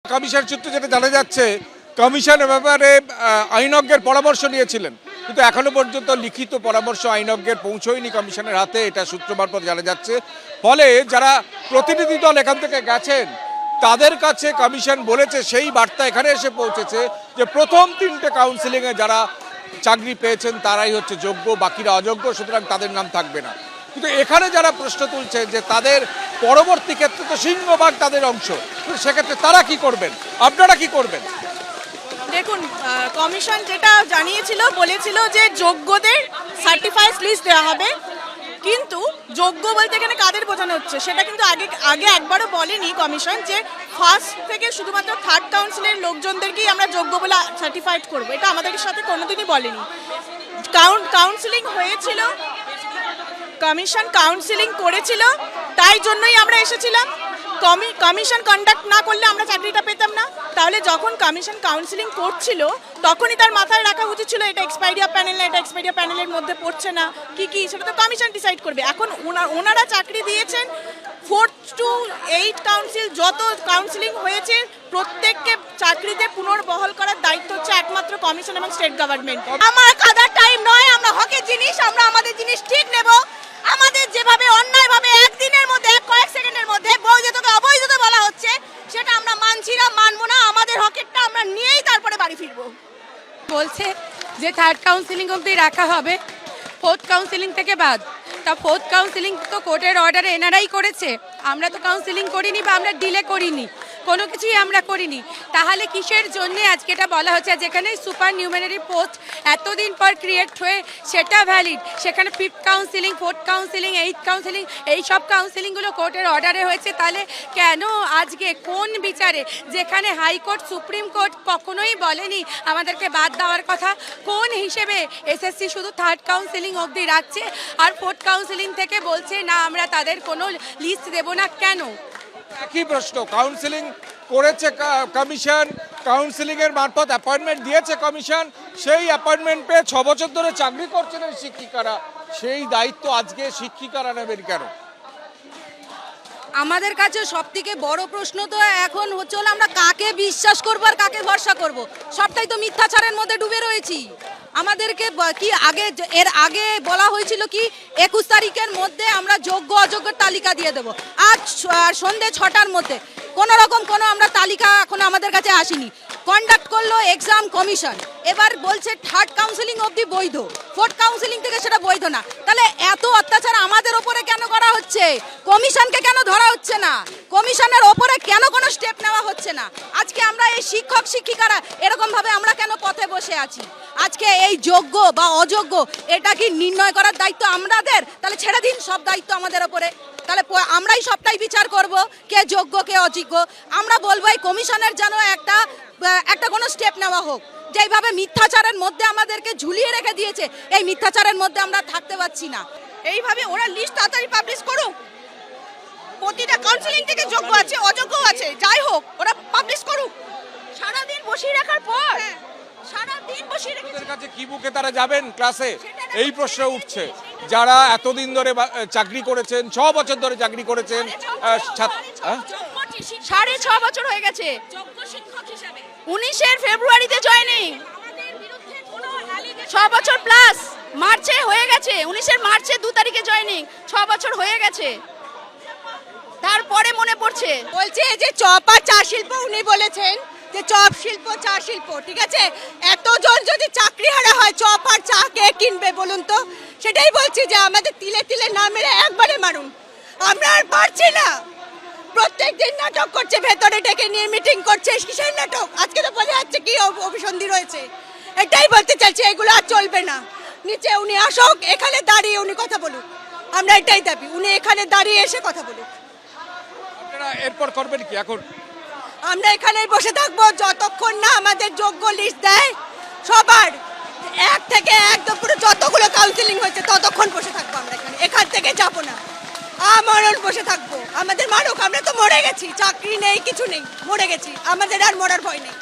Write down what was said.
Commission সূত্রে যেটা জানা যাচ্ছে, কমিশন ব্যাপারে আইনজ্ঞের পরামর্শ নিয়েছিলেন, কিন্তু এখনো পর্যন্ত লিখিত পরামর্শ আইনজ্ঞের পৌঁছয়নি কমিশনের হাতে, এটা সূত্র মারফত জানা যাচ্ছে। ফলে যারা প্রতিনিধি দল এখান থেকে গেছেন তাদের কাছে কমিশন বলেছে, সেই বার্তা এখানে এসে পৌঁছেছে যে প্রথম 3টে কাউন্সিলিংয়ে যারা চাকরি পেয়েছেন তারাই হচ্ছে যোগ্য, বাকিরা অযোগ্য, সুতরাং তাদের নাম থাকবে না। কিন্তু এখানে যারা প্রশ্ন তুলছেন যে তাদের পরবর্তী ক্ষেত্রে তো সিংহভাগ তাদের অংশ, সেক্ষেত্রে তারা কি করবেন, আপনারা কি করবেন? দেখুন, কমিশন যেটা জানিয়েছিল, বলেছিল যে যোগ্যদের সার্টিফাইড লিস্ট দেওয়া হবে, কিন্তু যোগ্য বলতে এখানে কাদের বোঝানো হচ্ছে সেটা কিন্তু আগে একবারও বলেনি কমিশন যে ফার্স্ট থেকে শুধুমাত্র থার্ড কাউন্সিলের লোকজনদেরকেই আমরা যোগ্য বলে সার্টিফাইড করবো, এটা আমাদের সাথে কোনোদিনই বলেনি। কাউন্সিলিং হয়েছিল, কমিশন কাউন্সিলিং করেছিল, তাই জন্যই আমরা এসেছিলাম। কমিশন কন্ডাক্ট না করলে আমরা চাকরিটা পেতাম না। তাহলে যখন কমিশন কাউন্সিলিং করছিল তখনই তার মাথায় রাখা উচিত ছিল এটা এক্সপাইরিয়া প্যানেল না, এটা এক্সপাইরিয়া প্যানেলের মধ্যে পড়ছে না, কি সেটা তো কমিশন ডিসাইড করবে। এখন ওনারা চাকরি দিয়েছেন, 4th to 8 কাউন্সিল যত কাউন্সিলিং হয়েছে প্রত্যেককে চাকরিতে পুনর্বহাল করার দায়িত্ব হচ্ছে একমাত্র কমিশন এবং স্টেট গভর্নমেন্ট। আমার কাদার টাইম নয়, আমরা হকের জিনিস, আমরা আমাদের জিনিস ঠিক নেব। আমাদের যেভাবে অন্যায়ভাবে একদিনের মধ্যে কয়েক সেকেন্ডের মধ্যে বৈধতাকে অবৈধতা বলা হচ্ছে সেটা আমরা মানছি না, মানবো না। আমাদের হকেরটা আমরা নিয়েই তারপরে বাড়ি ফিরবো। বলছে যে থার্ড কাউন্সিলিং অবধি রাখা হবে, 4th কাউন্সিলিং থেকে বাদ। তা 4th কাউন্সিলিং তো কোর্টের অর্ডারে এনারাই করেছে, আমরা তো কাউন্সিলিং করিনি বা আমরা ডিলে করিনি, কোনো কিছুই আমরা করিনি। তাহলে কিসের জন্যে আজকে এটা বলা হচ্ছে? যেখানে সুপার নিউমেনারি পোস্ট এতদিন পর ক্রিয়েট হয়ে সেটা ভ্যালিড, সেখানে 5th counselling, 4th counselling, 8th counselling, এই সব কাউন্সিলিংগুলো কোর্টের অর্ডারে হয়েছে। তাহলে কেন আজকে কোন বিচারে, যেখানে হাইকোর্ট সুপ্রিম কোর্ট কখনোই বলেনি আমাদেরকে বাদ দেওয়ার কথা, কোন হিসেবে এসএসসি শুধু থার্ড কাউন্সিলিং অবধি রাখছে আর 4th কাউন্সিলিং থেকে বলছে না আমরা তাদের কোনো লিস্ট দেব না? কেন? একই প্রশ্ন, কাউন্সিলিং করেছে কমিশন, কাউন্সিলিং এর মারফত অ্যাপয়েন্টমেন্ট দিয়েছে কমিশন, সেই অ্যাপয়েন্টমেন্ট পেয়ে 6 বছর ধরে চাকরি করছেন শিক্ষিকারা, সেই দায়িত্ব আজকে শিক্ষিকারা নেবেন কেন? আমাদের কাছে সবথেকে বড় প্রশ্ন তো এখন হচ্ছে হলো আমরা কাকে বিশ্বাস করবো আর কাকে ভরসা করব। সবটাই তো মিথ্যাচারের মধ্যে ডুবে রয়েছি। আমাদেরকে কি এর আগে বলা হয়েছিল কি 21 তারিখের মধ্যে আমরা যোগ্য অযোগ্যের তালিকা দিয়ে দেবো, আজ সন্ধে 6টার মধ্যে কোনো রকম কোনো আমরা তালিকা এখন আমাদের কাছে আসেনি। কন্ডাক্ট করলো এক্সাম কমিশন, এবার বলছে থার্ড কাউন্সিলিং অবধি বৈধ, 4th কাউন্সিলিং থেকে সেটা বৈধ না। তাহলে এত অত্যাচার আমাদের ওপরে কেন করা হচ্ছে? কমিশনকে কেন ধরা হচ্ছে না? কমিশনের ওপরে কেন কোনো স্টেপ নেওয়া হচ্ছে না? আজকে আমরা এই শিক্ষক শিক্ষিকারা এরকমভাবে আমরা কেন পথে বসে আছি? আজকে এই যোগ্য বা অযোগ্য এটা কি নির্ণয় করার দায়িত্ব আমাদের? তাহলে ছেড়ে দিন সব দায়িত্ব আমাদের ওপরে, তাহলে আমরাই সবটাই বিচার করব কে যোগ্য কে অযোগ্য। আমরা বলবো এই কমিশনের যেন একটা কোনো স্টেপ নেওয়া হোক। যেইভাবে মিথ্যাচারের মধ্যে আমাদেরকে ঝুলিয়ে রেখে দিয়েছে, এই মিথ্যাচারের মধ্যে আমরা থাকতে পারছি না। এইভাবে ওরা লিস্ট তাড়াতাড়ি পাবলিশ করুক, প্রতিটা কাউন্সিলিং থেকে যোগ্য আছে অযোগ্য আছে, যাই হোক ওরা পাবলিশ করুক। সারাদিন বসিয়ে রাখার পর সারাদিন বসিয়ে রেখে ওদের কাছে কি বুকে তারা যাবেন ক্লাসে, এই প্রশ্ন উঠছে। যারা এতদিন ধরে চাকরি করেছেন, 6 বছর ধরে চাকরি করেছেন, 6.5 বছর হয়ে গেছে, 19 ফেব্রুয়ারিতে জয়েনিং, 6 বছর প্লাস, মার্চে হয়ে গেছে, 19 মার্চে 2 তারিখে জয়েনিং, 6 বছর হয়ে গেছে। তারপরে মনে পড়ছে বলছে যে চপ আর চা শিল্প, উনি বলেছেন যে চপ শিল্প চা শিল্প, ঠিক আছে, এতজন যদি চাকরি হারা হয় চপ আর চা কে কিনবে বলুন তো? সেটাই বলছি যে আমাদের তিলে তিলে না মেরে একবারে মারুন, আমরা আর পারছি না। প্রত্যেক দিন নাটক করছে, ভেতরে ডেকে নিয়ে মিটিং করছে, কিসের নাটক? আজকে তো বোঝা যাচ্ছে কি অভিসন্ধি রয়েছে। এটাই বলতে চাইছি, এগুলো আর চলবে না। নিচে উনি আসুক, এখানে দাঁড়িয়ে উনি কথা বলুক, আমরা এটাই দাবি, উনি এখানে দাঁড়িয়ে এসে কথা বলুক। আপনারা এরপর করবেন কি? এখন আমরা এখানেই বসে থাকবো যতক্ষণ না আমাদের যোগ্য লিস্ট দেয় সবার, 1 থেকে 1 পুরো যতগুলো কাউন্সিলিং হয়েছে ততক্ষণ বসে থাকবো আমরা এখান থেকে যাবো না, আমরণ বসে থাকবো। আমাদের মারুক, আমরা তো মরে গেছি, চাকরি নেই কিছু নেই, মরে গেছি, আমাদের আর মরার ভয় নেই।